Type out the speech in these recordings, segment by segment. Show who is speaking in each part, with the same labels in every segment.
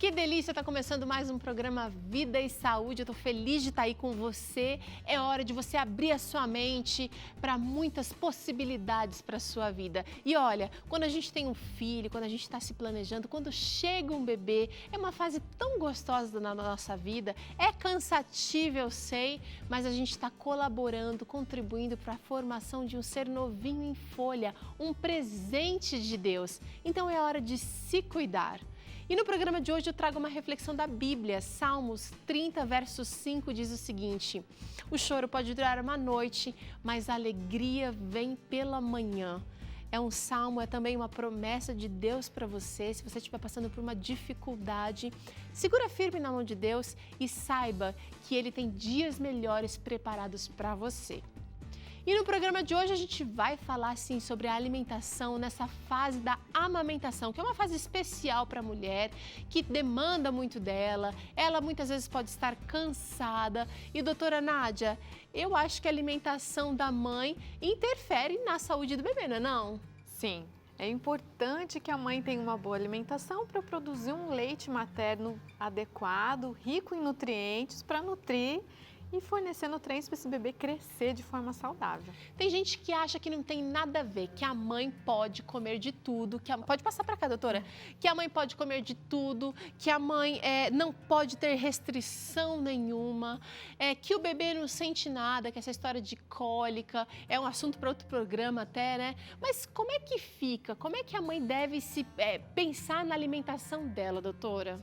Speaker 1: Que delícia, tá começando mais um programa Vida e Saúde. Eu tô feliz de estar aí com você. É hora de você abrir a sua mente para muitas possibilidades para a sua vida. E olha, quando a gente tem um filho, quando a gente está se planejando, quando chega um bebê, é uma fase tão gostosa na nossa vida. É cansativa, eu sei, mas a gente está colaborando, contribuindo para a formação de um ser novinho em folha, um presente de Deus. Então é hora de se cuidar. E no programa de hoje eu trago uma reflexão da Bíblia. Salmos 30, verso 5 diz o seguinte: o choro pode durar uma noite, mas a alegria vem pela manhã. É um salmo, é também uma promessa de Deus para você. Se você estiver passando por uma dificuldade, segura firme na mão de Deus e saiba que Ele tem dias melhores preparados para você. E no programa de hoje a gente vai falar sim sobre a alimentação nessa fase da amamentação, que é uma fase especial para a mulher, que demanda muito dela, ela muitas vezes pode estar cansada. E doutora Nádia, eu acho que a alimentação da mãe interfere na saúde do bebê, não é não?
Speaker 2: Sim, é importante que a mãe tenha uma boa alimentação para produzir um leite materno adequado, rico em nutrientes, para nutrir e fornecer nutrientes para esse bebê crescer de forma saudável.
Speaker 1: Tem gente que acha que não tem nada a ver, que a mãe pode comer de tudo, pode passar para cá, doutora, que a mãe pode comer de tudo, que a mãe não pode ter restrição nenhuma, que o bebê não sente nada, que essa história de cólica é um assunto para outro programa até, né? Mas como é que fica? Como é que a mãe deve pensar na alimentação dela, doutora?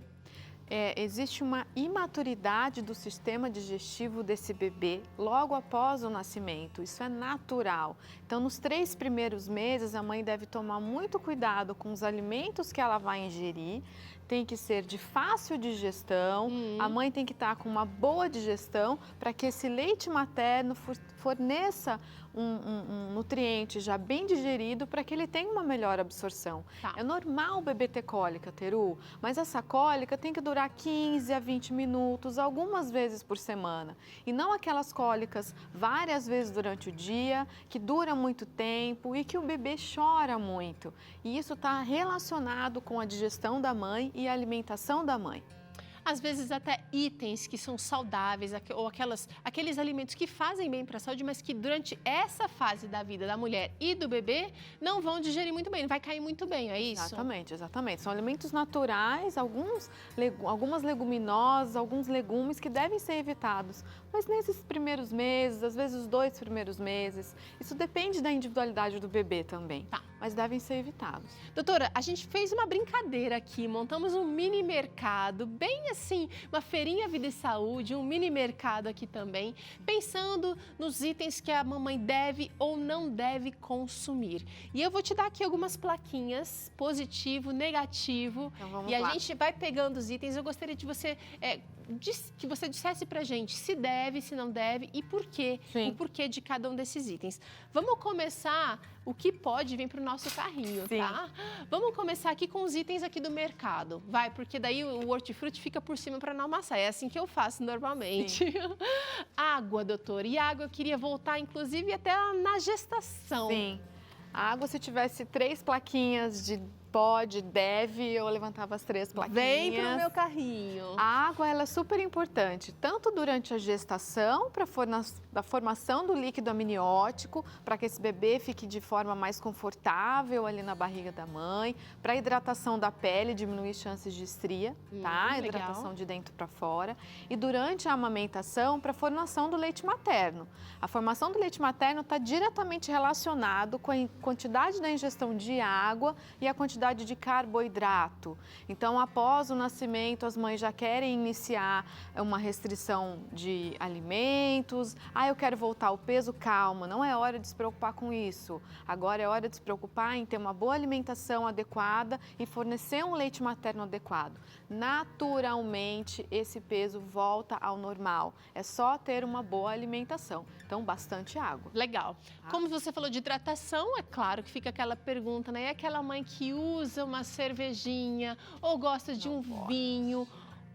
Speaker 2: Existe uma imaturidade do sistema digestivo desse bebê logo após o nascimento, isso é natural. Então, nos 3 primeiros meses, a mãe deve tomar muito cuidado com os alimentos que ela vai ingerir, tem que ser de fácil digestão, a mãe tem que estar com uma boa digestão para que esse leite materno forneça um nutriente já bem digerido para que ele tenha uma melhor absorção.
Speaker 1: Tá.
Speaker 2: É normal o bebê ter cólica, Teru, mas essa cólica tem que durar 15 a 20 minutos, algumas vezes por semana. E não aquelas cólicas várias vezes durante o dia, que dura muito tempo e que o bebê chora muito. E isso está relacionado com a digestão da mãe e a alimentação da mãe.
Speaker 1: Às vezes até itens que são saudáveis ou aqueles alimentos que fazem bem para a saúde, mas que durante essa fase da vida da mulher e do bebê não vão digerir muito bem, não vai cair muito bem, é isso?
Speaker 2: Exatamente, exatamente. São alimentos naturais, algumas leguminosas, alguns legumes que devem ser evitados. Mas nesses primeiros meses, às vezes os 2 primeiros meses, isso depende da individualidade do bebê também.
Speaker 1: Tá.
Speaker 2: Mas devem ser evitados.
Speaker 1: Doutora, a gente fez uma brincadeira aqui, montamos um mini mercado, bem assim, uma feirinha Vida e Saúde, um mini mercado aqui também, pensando nos itens que a mamãe deve ou não deve consumir. E eu vou te dar aqui algumas plaquinhas, positivo, negativo,
Speaker 2: Então vamos
Speaker 1: e
Speaker 2: lá.
Speaker 1: a gente vai pegando os itens. Eu gostaria de que você dissesse pra gente se deve, se não deve e por quê,
Speaker 2: Sim.
Speaker 1: o porquê de cada um desses itens. Vamos começar o que pode vir pro nosso carrinho,
Speaker 2: Sim.
Speaker 1: tá? Vamos começar aqui com os itens aqui do mercado, vai, porque daí o hortifruti fica por cima para não amassar, é assim que eu faço normalmente. Água, doutora, e água eu queria voltar inclusive até na gestação.
Speaker 2: Sim. A água, se tivesse 3 plaquinhas de pode, deve, eu levantava as 3 plaquinhas.
Speaker 1: Vem pro meu carrinho.
Speaker 2: A água ela é super importante, tanto durante a gestação, para a formação do líquido amniótico, para que esse bebê fique de forma mais confortável ali na barriga da mãe, para a hidratação da pele, diminuir chances de estria, tá?
Speaker 1: Legal.
Speaker 2: Hidratação de dentro para fora. E durante a amamentação, para a formação do leite materno. A formação do leite materno está diretamente relacionado com a quantidade da ingestão de água e a quantidade de carboidrato. Então, após o nascimento, as mães já querem iniciar uma restrição de alimentos. Eu quero voltar ao peso, calma, não é hora de se preocupar com isso. Agora é hora de se preocupar em ter uma boa alimentação adequada e fornecer um leite materno adequado. Naturalmente, esse peso volta ao normal. É só ter uma boa alimentação. Então, bastante água.
Speaker 1: Legal. Como você falou de hidratação, é claro que fica aquela pergunta, né? É aquela mãe que usa uma cervejinha ou gosta de um vinho.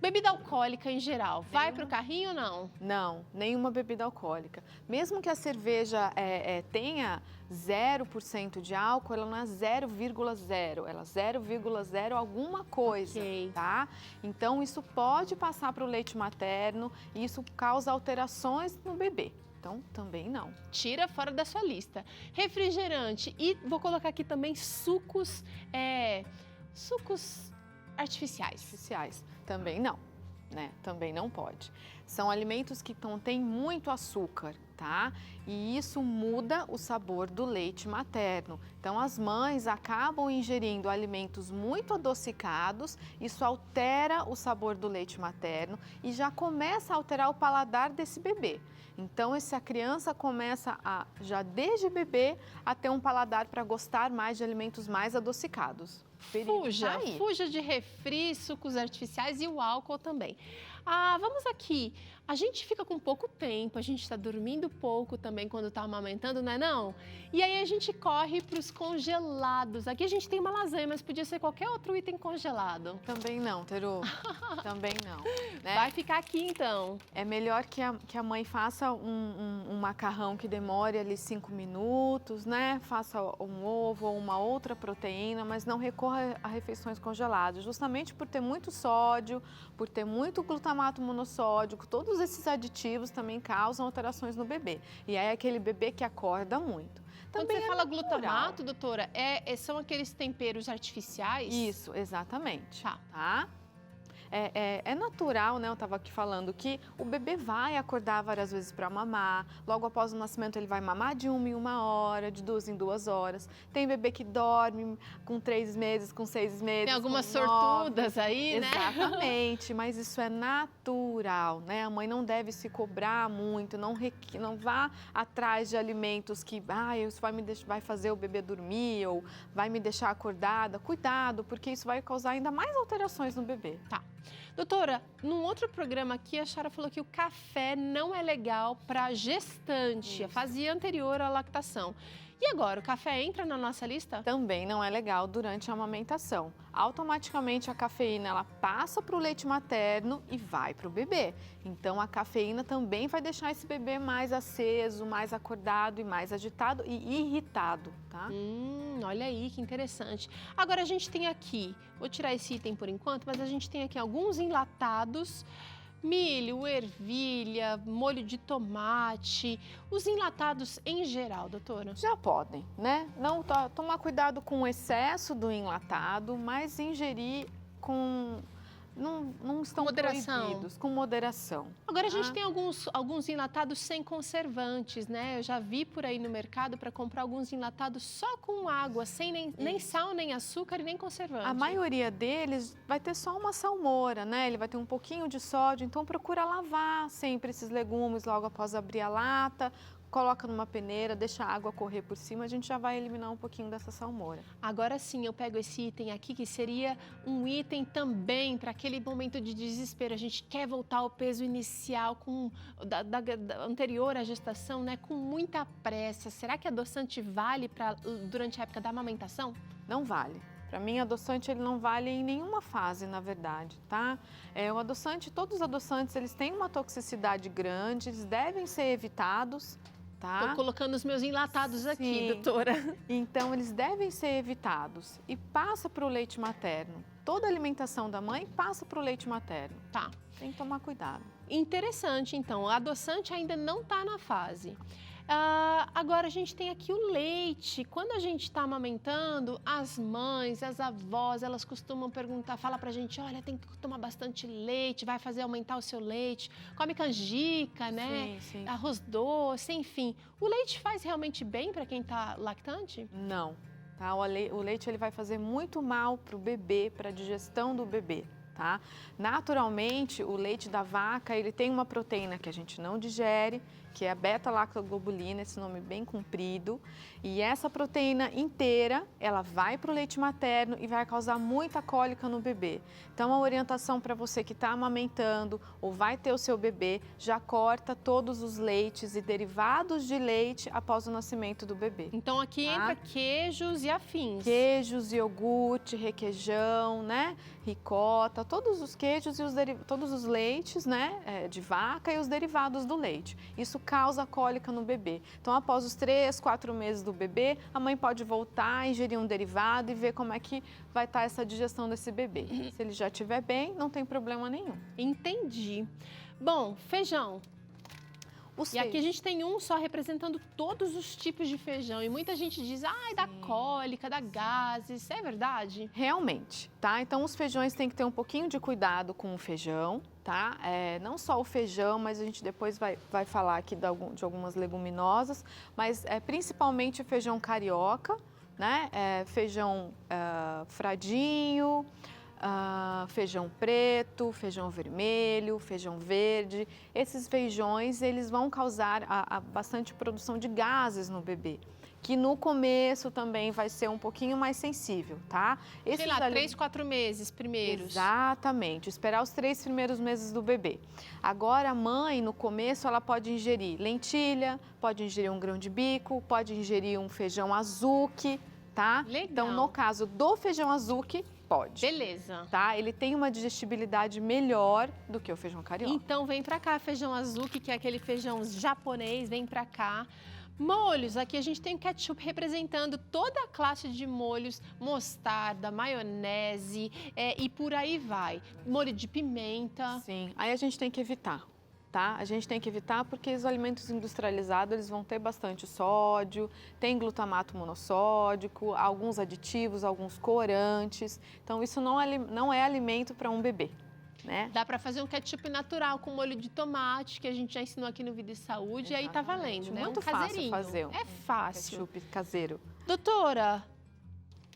Speaker 1: Bebida alcoólica em geral, vai para o carrinho ou não?
Speaker 2: Não, nenhuma bebida alcoólica. Mesmo que a cerveja tenha 0% de álcool, ela não é 0,0, ela é 0,0 alguma coisa, tá? Então, isso pode passar para o leite materno e isso causa alterações no bebê. Então, também não.
Speaker 1: Tira fora da sua lista. Refrigerante e vou colocar aqui também sucos artificiais.
Speaker 2: Também não, né? Também não pode. São alimentos que contêm muito açúcar, tá? E isso muda o sabor do leite materno. Então, as mães acabam ingerindo alimentos muito adocicados, isso altera o sabor do leite materno e já começa a alterar o paladar desse bebê. Então, a criança começa já desde bebê, a ter um paladar para gostar mais de alimentos mais adocicados.
Speaker 1: Fuja de refri, sucos artificiais e o álcool também. Vamos aqui. A gente fica com pouco tempo, a gente está dormindo pouco também quando está amamentando, não é não? E aí a gente corre para os congelados. Aqui a gente tem uma lasanha, mas podia ser qualquer outro item congelado.
Speaker 2: Também não, Teru. Também não. Né?
Speaker 1: Vai ficar aqui então.
Speaker 2: É melhor que a mãe faça um macarrão que demore ali 5 minutos, né? Faça um ovo ou uma outra proteína, mas não recorra a refeições congeladas, justamente por ter muito sódio, por ter muito glutamato monossódico, todos esses aditivos também causam alterações no bebê. E aí é aquele bebê que acorda muito.
Speaker 1: Também quando você fala glutamato, doutora, são aqueles temperos artificiais?
Speaker 2: Isso, exatamente.
Speaker 1: Tá?
Speaker 2: É natural, né? Eu estava aqui falando que o bebê vai acordar várias vezes para mamar. Logo após o nascimento, ele vai mamar de 1 em 1 hora, de 2 em 2 horas. Tem bebê que dorme com 3 meses, com 6 meses.
Speaker 1: Tem algumas sortudas aí, né?
Speaker 2: Exatamente, mas isso é natural, né? A mãe não deve se cobrar muito, não vá atrás de alimentos que isso vai fazer o bebê dormir ou vai me deixar acordada. Cuidado, porque isso vai causar ainda mais alterações no bebê.
Speaker 1: Tá. Doutora, num outro programa aqui, a Chara falou que o café não é legal para gestante, a fase anterior à lactação. E agora, o café entra na nossa lista?
Speaker 2: Também não é legal durante a amamentação. Automaticamente a cafeína ela passa para o leite materno e vai para o bebê. Então a cafeína também vai deixar esse bebê mais aceso, mais acordado e mais agitado e irritado, tá?
Speaker 1: Olha aí que interessante. Agora a gente tem aqui, vou tirar esse item por enquanto, mas a gente tem aqui alguns enlatados. Milho, ervilha, molho de tomate, os enlatados em geral, doutora?
Speaker 2: Já podem, né? Não tomar cuidado com o excesso do enlatado, mas ingerir não estão proibidos, com moderação.
Speaker 1: Agora a gente tem alguns enlatados sem conservantes, né? Eu já vi por aí no mercado para comprar alguns enlatados só com água, sem nem sal, nem açúcar e nem conservante.
Speaker 2: A maioria deles vai ter só uma salmoura, né? Ele vai ter um pouquinho de sódio, então procura lavar sempre esses legumes logo após abrir a lata. Coloca numa peneira, deixa a água correr por cima, a gente já vai eliminar um pouquinho dessa salmoura.
Speaker 1: Agora sim, eu pego esse item aqui, que seria um item também para aquele momento de desespero. A gente quer voltar ao peso inicial da anterior à gestação, né? Com muita pressa. Será que adoçante vale durante a época da amamentação?
Speaker 2: Não vale. Para mim, adoçante ele não vale em nenhuma fase, na verdade, tá? O adoçante, todos os adoçantes, eles têm uma toxicidade grande, eles devem ser evitados. Tá?
Speaker 1: Tô colocando os meus enlatados aqui, doutora.
Speaker 2: Então, eles devem ser evitados e passa para o leite materno. Toda a alimentação da mãe passa para o leite materno.
Speaker 1: Tá.
Speaker 2: Tem que tomar cuidado.
Speaker 1: Interessante, então. O adoçante ainda não está na fase. Agora, a gente tem aqui o leite. Quando a gente está amamentando, as mães, as avós, elas costumam falar pra gente, olha, tem que tomar bastante leite, vai fazer aumentar o seu leite. Come canjica, né?
Speaker 2: Sim.
Speaker 1: Arroz doce, enfim. O leite faz realmente bem para quem está lactante?
Speaker 2: Não. Tá? O leite ele vai fazer muito mal para o bebê, para a digestão do bebê. Tá? Naturalmente, o leite da vaca ele tem uma proteína que a gente não digere, que é a beta-lactoglobulina, esse nome bem comprido. E essa proteína inteira, ela vai para o leite materno e vai causar muita cólica no bebê. Então, a orientação para você que está amamentando ou vai ter o seu bebê, já corta todos os leites e derivados de leite após o nascimento do bebê.
Speaker 1: Então, aqui entra queijos e afins.
Speaker 2: Queijos, iogurte, requeijão, né? Ricota, falta todos os queijos e todos os leites, né, de vaca e os derivados do leite. Isso causa cólica no bebê. Então, após os 3, 4 meses do bebê, a mãe pode voltar a ingerir um derivado e ver como é que vai estar essa digestão desse bebê. Se ele já estiver bem, não tem problema nenhum.
Speaker 1: Entendi. Bom, feijão. E aqui a gente tem um só representando todos os tipos de feijão. E muita gente diz, ai, dá cólica, dá gases. É verdade?
Speaker 2: Realmente, tá? Então, os feijões têm que ter um pouquinho de cuidado com o feijão, tá? Não só o feijão, mas a gente depois vai falar aqui de algumas leguminosas, mas principalmente o feijão carioca, né? Feijão fradinho, feijão preto, feijão vermelho, feijão verde. Esses feijões, eles vão causar bastante produção de gases no bebê, que no começo também vai ser um pouquinho mais sensível, tá?
Speaker 1: Sei lá, 3, 4 meses primeiros.
Speaker 2: Exatamente, esperar os 3 primeiros meses do bebê. Agora, a mãe, no começo, ela pode ingerir lentilha, pode ingerir um grão de bico, pode ingerir um feijão azuki, tá?
Speaker 1: Legal.
Speaker 2: Então, no caso do feijão azuki, pode.
Speaker 1: Beleza.
Speaker 2: Tá? Ele tem uma digestibilidade melhor do que o feijão carioca.
Speaker 1: Então vem pra cá, feijão azuki, que é aquele feijão japonês, vem pra cá. Molhos, aqui a gente tem o ketchup representando toda a classe de molhos, mostarda, maionese e por aí vai. Molho de pimenta.
Speaker 2: Sim, aí a gente tem que evitar. Tá? A gente tem que evitar porque os alimentos industrializados eles vão ter bastante sódio, tem glutamato monossódico, alguns aditivos, alguns corantes. Então, isso não é alimento para um bebê, né?
Speaker 1: Dá para fazer um ketchup natural com molho de tomate, que a gente já ensinou aqui no Vida e Saúde, e aí tá valendo, né?
Speaker 2: Muito fácil fazer
Speaker 1: É fácil.
Speaker 2: ketchup caseiro.
Speaker 1: Doutora,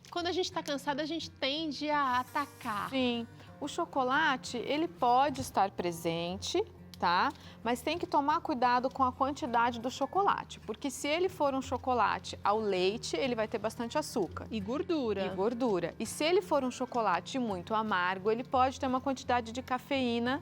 Speaker 1: quando a gente está cansada, a gente tende a atacar.
Speaker 2: Sim, o chocolate, ele pode estar presente, tá? Mas tem que tomar cuidado com a quantidade do chocolate, porque se ele for um chocolate ao leite, ele vai ter bastante açúcar.
Speaker 1: E gordura.
Speaker 2: E gordura. E se ele for um chocolate muito amargo, ele pode ter uma quantidade de cafeína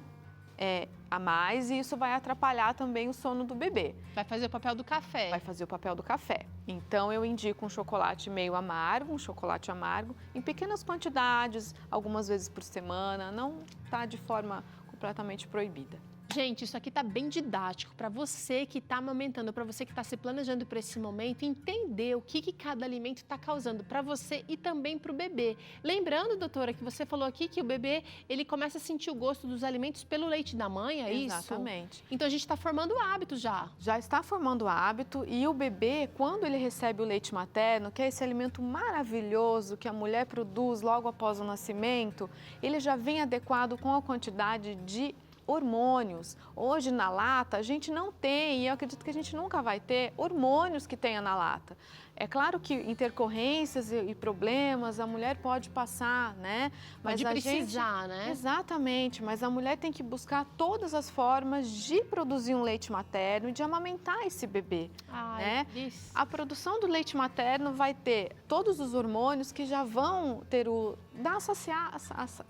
Speaker 2: a mais e isso vai atrapalhar também o sono do bebê.
Speaker 1: Vai fazer o papel do café.
Speaker 2: Vai fazer o papel do café. Então, eu indico um chocolate meio amargo, um chocolate amargo, em pequenas quantidades, algumas vezes por semana, não tá de forma completamente proibida.
Speaker 1: Gente, isso aqui tá bem didático para você que está amamentando, para você que está se planejando para esse momento, entender o que cada alimento está causando para você e também para o bebê. Lembrando, doutora, que você falou aqui que o bebê ele começa a sentir o gosto dos alimentos pelo leite da mãe, é isso?
Speaker 2: Exatamente.
Speaker 1: Então a gente está formando o hábito já.
Speaker 2: Já está formando o hábito e o bebê, quando ele recebe o leite materno, que é esse alimento maravilhoso que a mulher produz logo após o nascimento, ele já vem adequado com a quantidade de hormônios. Hoje na lata a gente não tem, e eu acredito que a gente nunca vai ter, hormônios que tenha na lata. É claro que intercorrências e problemas a mulher pode passar, né?
Speaker 1: Mas pode precisar, né?
Speaker 2: Exatamente, mas a mulher tem que buscar todas as formas de produzir um leite materno e de amamentar esse bebê, né?
Speaker 1: Isso.
Speaker 2: A produção do leite materno vai ter todos os hormônios que já vão ter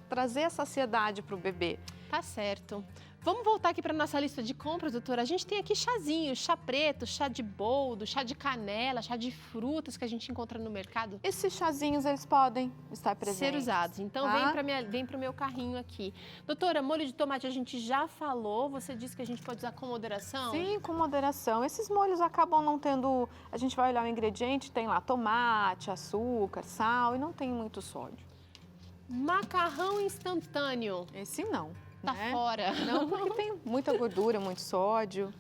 Speaker 2: trazer a saciedade para o bebê.
Speaker 1: Tá certo. Vamos voltar aqui para nossa lista de compras, doutora. A gente tem aqui chazinho, chá preto, chá de boldo, chá de canela, chá de frutas que a gente encontra no mercado.
Speaker 2: Esses chazinhos, eles podem estar presentes.
Speaker 1: Ser usados. Então,
Speaker 2: tá?
Speaker 1: vem para o meu carrinho aqui. Doutora, molho de tomate a gente já falou. Você disse que a gente pode usar com moderação?
Speaker 2: Sim, com moderação. Esses molhos acabam não tendo... A gente vai olhar o ingrediente, tem lá tomate, açúcar, sal e não tem muito sódio.
Speaker 1: Macarrão instantâneo.
Speaker 2: Esse não.
Speaker 1: Tá fora.
Speaker 2: Não, porque tem muita gordura, muito sódio.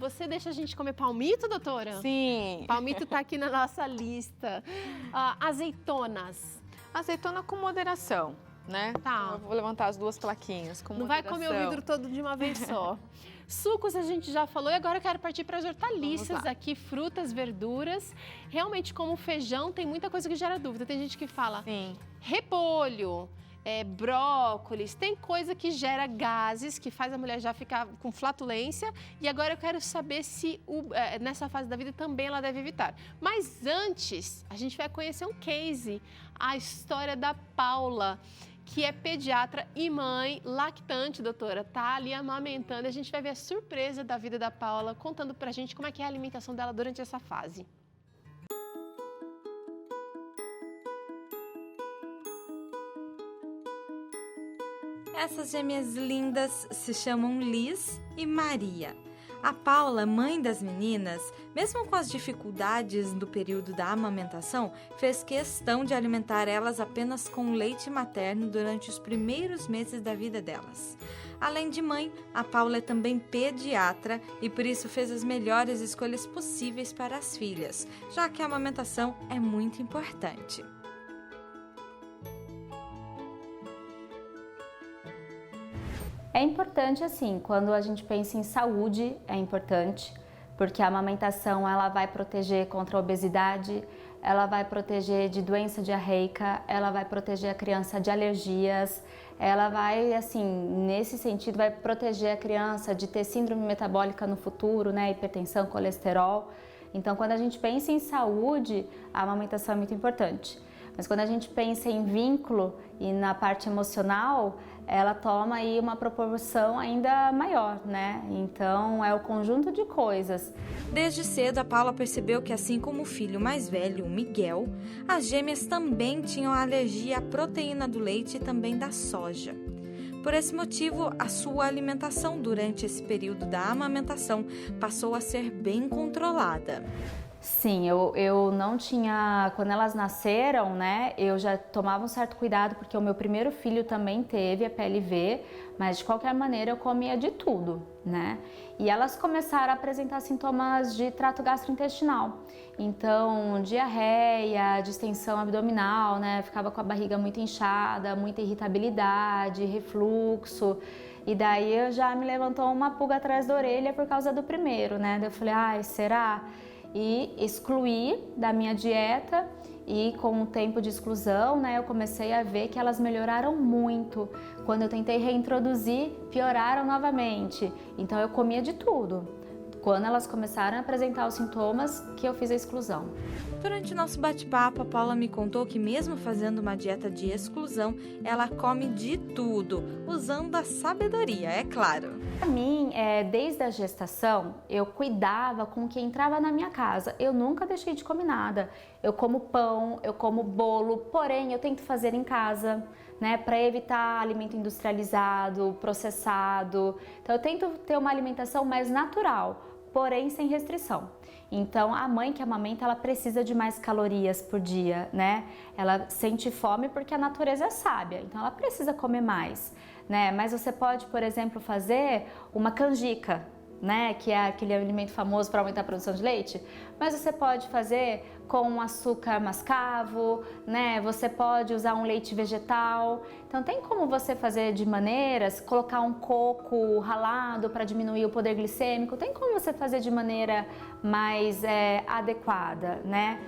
Speaker 1: Você deixa a gente comer palmito, doutora?
Speaker 2: Sim.
Speaker 1: Palmito tá aqui na nossa lista. Azeitonas.
Speaker 2: Azeitona com moderação, né?
Speaker 1: Tá.
Speaker 2: Então, eu vou levantar as duas plaquinhas com
Speaker 1: Não
Speaker 2: moderação.
Speaker 1: vai comer o vidro todo de uma vez só. Sucos a gente já falou e agora eu quero partir para as hortaliças aqui, frutas, verduras. Realmente, como feijão, tem muita coisa que gera dúvida. Tem gente que fala repolho, brócolis, tem coisa que gera gases, que faz a mulher já ficar com flatulência. E agora eu quero saber se nessa fase da vida também ela deve evitar. Mas antes, a gente vai conhecer um case, a história da Paula, que é pediatra e mãe lactante, doutora. Tá ali amamentando. A gente vai ver a surpresa da vida da Paula, contando pra gente como é que é a alimentação dela durante essa fase.
Speaker 3: Essas gêmeas lindas se chamam Liz e Maria. A Paula, mãe das meninas, mesmo com as dificuldades do período da amamentação, fez questão de alimentar elas apenas com leite materno durante os primeiros meses da vida delas. Além de mãe, a Paula é também pediatra e por isso fez as melhores escolhas possíveis para as filhas, já que a amamentação é muito importante.
Speaker 4: É importante, assim, quando a gente pensa em saúde, é importante, porque a amamentação ela vai proteger contra a obesidade, ela vai proteger de doença diarreica, ela vai proteger a criança de alergias, ela vai, assim, nesse sentido, vai proteger a criança de ter síndrome metabólica no futuro, né, hipertensão, colesterol. Então, quando a gente pensa em saúde, a amamentação é muito importante. Mas quando a gente pensa em vínculo e na parte emocional, ela toma aí uma proporção ainda maior, né? Então, é o conjunto de coisas.
Speaker 3: Desde cedo, a Paula percebeu que, assim como o filho mais velho, o Miguel, as gêmeas também tinham alergia à proteína do leite e também da soja. Por esse motivo, a sua alimentação durante esse período da amamentação passou a ser bem controlada.
Speaker 4: Sim, eu não tinha, quando elas nasceram, né, eu já tomava um certo cuidado, porque o meu primeiro filho também teve a PLV, mas de qualquer maneira eu comia de tudo, né? E elas começaram a apresentar sintomas de trato gastrointestinal, então diarreia, distensão abdominal, né, ficava com a barriga muito inchada, muita irritabilidade, refluxo, e daí já me levantou uma pulga atrás da orelha por causa do primeiro, né? Daí eu falei, ai, será? E excluí da minha dieta e com o tempo de exclusão, né, eu comecei a ver que elas melhoraram muito. Quando eu tentei reintroduzir, pioraram novamente. Então eu comia de tudo. Quando elas começaram a apresentar os sintomas, que eu fiz a exclusão.
Speaker 3: Durante o nosso bate-papo, a Paula me contou que mesmo fazendo uma dieta de exclusão, ela come de tudo, usando a sabedoria, é claro.
Speaker 4: Para mim, desde a gestação, eu cuidava com o que entrava na minha casa. Eu nunca deixei de comer nada. Eu como pão, eu como bolo, porém eu tento fazer em casa, né, para evitar alimento industrializado, processado. Então eu tento ter uma alimentação mais natural, porém sem restrição. Então a mãe que amamenta, ela precisa de mais calorias por dia, né? Ela sente fome porque a natureza é sábia, então ela precisa comer mais, né? Mas você pode, por exemplo, fazer uma canjica, né, que é aquele alimento famoso para aumentar a produção de leite, mas você pode fazer com um açúcar mascavo, né, você pode usar um leite vegetal, então tem como você fazer de maneiras, colocar um coco ralado para diminuir o poder glicêmico, tem como você fazer de maneira mais adequada, né?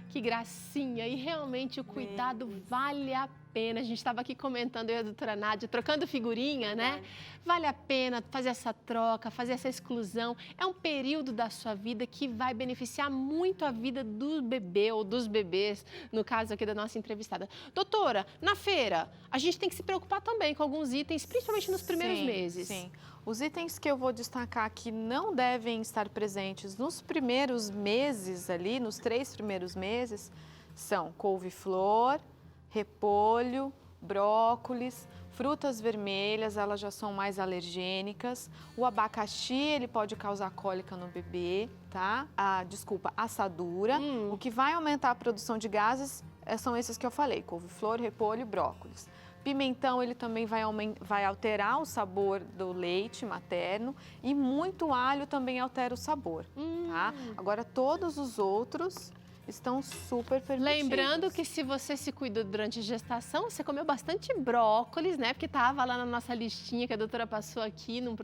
Speaker 1: Que gracinha! E realmente o cuidado vale a pena. A gente estava aqui comentando, eu e a doutora Nádia, trocando figurinha, né? Vale a pena fazer essa troca, fazer essa exclusão. É um período da sua vida que vai beneficiar muito a vida do bebê ou dos bebês, no caso aqui da nossa entrevistada. Doutora, na feira, a gente tem que se preocupar também com alguns itens, principalmente nos primeiros meses.
Speaker 2: Sim. Os itens que eu vou destacar que não devem estar presentes nos primeiros meses ali, nos 3 primeiros meses, são couve-flor, repolho, brócolis, frutas vermelhas, elas já são mais alergênicas. O abacaxi, ele pode causar cólica no bebê, tá? Assadura. O que vai aumentar a produção de gases são esses que eu falei, couve-flor, repolho e brócolis. Pimentão, ele também vai alterar o sabor do leite materno e muito alho também altera o sabor, tá? Agora, todos os outros estão super permitidos.
Speaker 1: Lembrando que se você se cuidou durante a gestação, você comeu bastante brócolis, né? Porque estava lá na nossa listinha que a doutora passou aqui num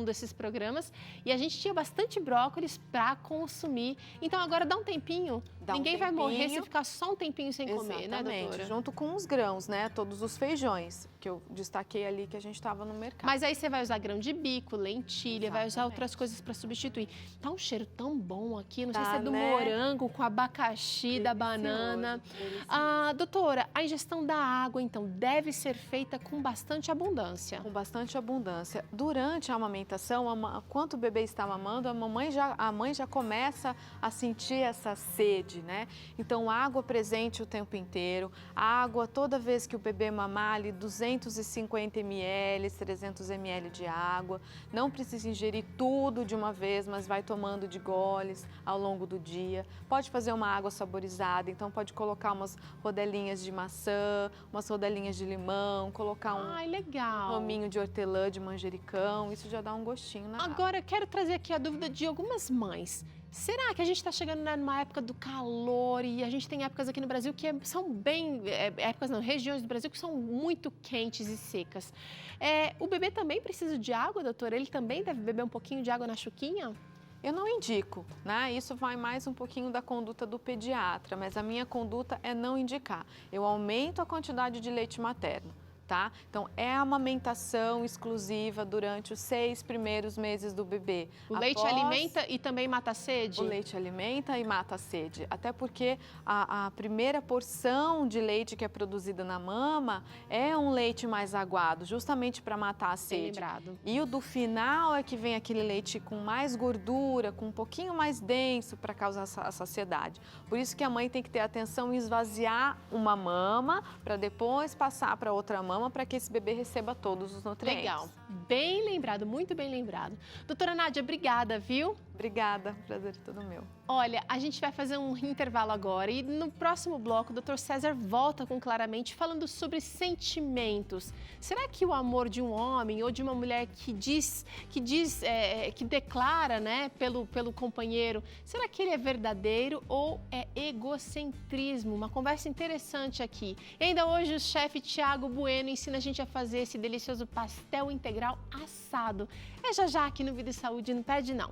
Speaker 1: desses programas. E a gente tinha bastante brócolis para consumir. Então agora dá um tempinho. Ninguém vai morrer se ficar só um tempinho sem comer, né, doutora?
Speaker 2: Junto com os grãos, né? Todos os feijões que eu destaquei ali que a gente estava no mercado.
Speaker 1: Mas aí você vai usar grão de bico, lentilha, vai usar outras coisas para substituir. Tá um cheiro tão bom aqui, não sei se é do morango com abacaxi. abacaxi, da banana.
Speaker 2: Delicioso.
Speaker 1: Doutora, a ingestão da água, então, deve ser feita com bastante abundância.
Speaker 2: Com bastante abundância. Durante a amamentação, enquanto o bebê está mamando, a mãe já começa a sentir essa sede, né? Então, água presente o tempo inteiro, água toda vez que o bebê mamar, ali 250 ml, 300 ml de água. Não precisa ingerir tudo de uma vez, mas vai tomando de goles ao longo do dia. Pode fazer uma água saborizada, então pode colocar umas rodelinhas de maçã, umas rodelinhas de limão, colocar um
Speaker 1: Legal.
Speaker 2: raminho de hortelã, de manjericão, isso já dá um gostinho na água.
Speaker 1: Agora, eu quero trazer aqui a dúvida de algumas mães. Será que a gente está chegando numa época do calor e a gente tem épocas aqui no Brasil que são bem... épocas não, regiões do Brasil que são muito quentes e secas. O bebê também precisa de água, doutora? Ele também deve beber um pouquinho de água na chuquinha?
Speaker 2: Eu não indico, né? Isso vai mais um pouquinho da conduta do pediatra, mas a minha conduta é não indicar. Eu aumento a quantidade de leite materno. Tá? Então, é a amamentação exclusiva durante os 6 primeiros meses do bebê.
Speaker 1: O leite alimenta e também mata a sede?
Speaker 2: O leite alimenta e mata a sede. Até porque a primeira porção de leite que é produzida na mama é um leite mais aguado, justamente para matar a sede.
Speaker 1: Bem lembrado.
Speaker 2: E o do final é que vem aquele leite com mais gordura, com um pouquinho mais denso para causar a saciedade. Por isso que a mãe tem que ter atenção em esvaziar uma mama para depois passar para outra mama, para que esse bebê receba todos os nutrientes.
Speaker 1: Legal. Bem lembrado, muito bem lembrado. Doutora Nádia, obrigada, viu?
Speaker 2: Obrigada, prazer é todo meu.
Speaker 1: Olha, a gente vai fazer um intervalo agora e no próximo bloco o Dr. César volta com Claramente falando sobre sentimentos. Será que o amor de um homem ou de uma mulher que declara, né, pelo companheiro, será que ele é verdadeiro ou é egocentrismo? Uma conversa interessante aqui. E ainda hoje o chefe Tiago Bueno ensina a gente a fazer esse delicioso pastel integral assado. É já aqui no Vida e Saúde, não perde não.